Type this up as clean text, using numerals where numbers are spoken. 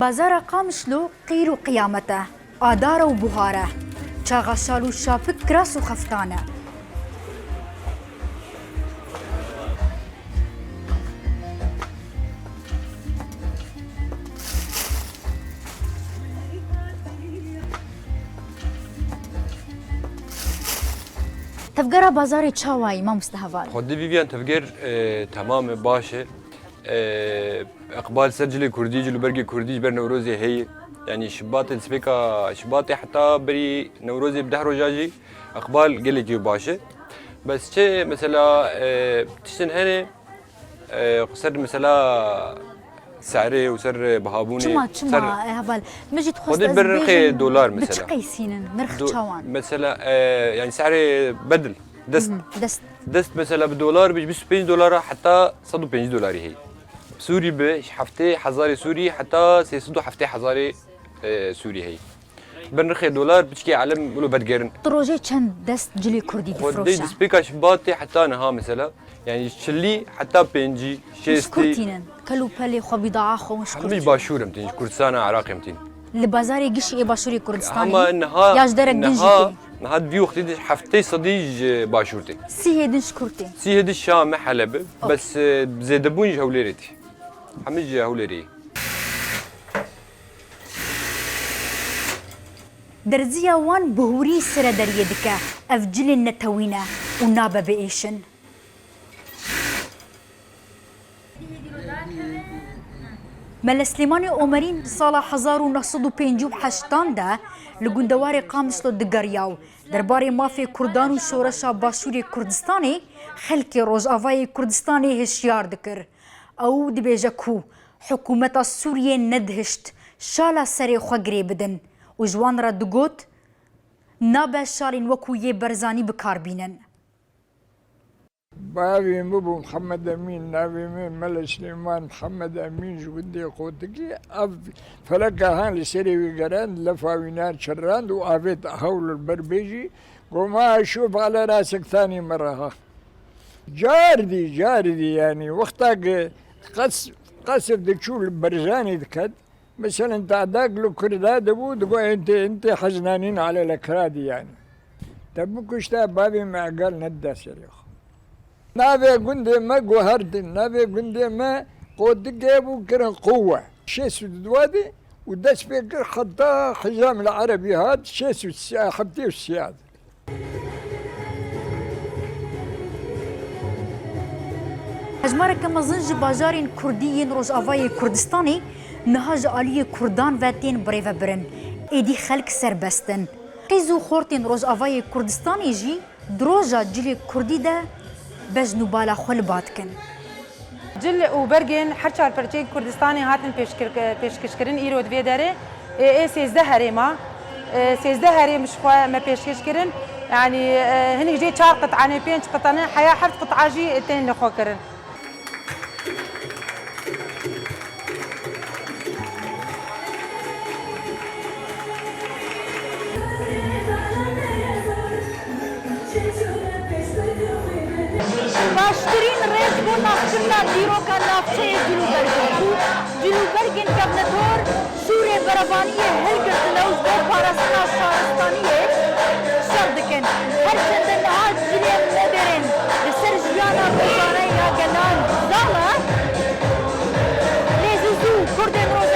بازار قامشلو قير قيامته آدار وبهاره چاغشالو شاپك كراس وخفتانه تفجر بازار تشاواي ما مستهفال خدي فيفيان تفجر تمام باشه اقبال سجلي كردي جلو برجي كردي بر نوروزي هي يعني شباط سبيكا شباطي حتى بري نوروزي بده رجاجي اقبال قال لك باشه بس شيء مثلا تشتن هنا قصر مثلا سعري وسر بهابوني شما هبال مجد خدي برخي دولار مثلا بتشقي سينن نرخ تشاوان مثلا يعني سعري بدل دست مثلا بالدولار بيجي 25 دولار حتى 105 دولار هي سوري بش حفتي حزاري سوري حتى 300 حفتي حزاري سوري هي بنرخي دولار بتشكي عالم بقولوا بدقرن طروجي چند دست جلي كردي خدي دفروشا سبيكا شباطي حتى نها مثلا يعني شلي حتى بينجي شيستي شكرتينن كلو بالي خو بضاعة خو مش مشكرتين باشور متين كردستان عراقي متين لبازاري قشي اي باشوري كردستاني اما انها ياش درك جنجيتي نها في وقت حفتي صديج باشورتي سي هيدن شكرتي سي هدي الشام حلب بس زيدبون جهوليرتي حمج جهوليري درزيا وان بهوري سر دريدك افجل النتوينة ونابا بإيشن مل سليماني عمرين سالا 1958 ده لگوندوار قامشلو دگریاو درباره مافی کردان و شورشا باشوری کردستانی خلک روزآوای کردستانی هشیار دکر او دبیجه کو حکومت سوریه ندهشت شالا سری خوگری بدن و جوان را دگوت نابه شالین وکو یه برزانی بکار بینن بابي مبو محمد امين نابي من ملا سليمان محمد امين جودي قوتكي فلقى هان لسري وقران لفا وينار شران وافيت حول البربيجي وما اشوف على راسك ثاني مرة جاردي يعني وقتها قصف تشوف البرزاني ذكد مثلا تعداك له كرداد ابو تقول انت حزنانين على الاكراد يعني تبوك اشتا بابي ما قال ندى سريخ نابي قندي ما قهرت نابي قندي ما قد جابوا كرن قوة شيسو دوادي وداس بيكر حتى حزام العربي هاد شيسو حبتي السياد هجمارة كما زنج باجارين كرديين روزآوای كردستاني نهاج آلي كردان واتين بريفا برن ايدي خلق سربستن قيزو خورتين روزآوای كردستاني جي دروجا جلي كردي ده بجنو بالا خل باتكن جل وبرجن حرشار برچه كردستاني هاتن پیشکشکرین ایرود وی داره 13 هريمه 13 هريم شخوا ما پیشکشکرین يعني هني جي 4 قطعه 5 قطعه حياه حفت قطعه جي تين لخو كرن باشترین ریز بو نافچنا دیروکا نافچه جلوبرگن گبنتور شوری برابانی هلگرد لوز بو پارستنا شارستانیه شردکن هر چند نهاد جلیم ندرین لسر جیانا بزانه یا گلان زالا لیزوزو کردن روز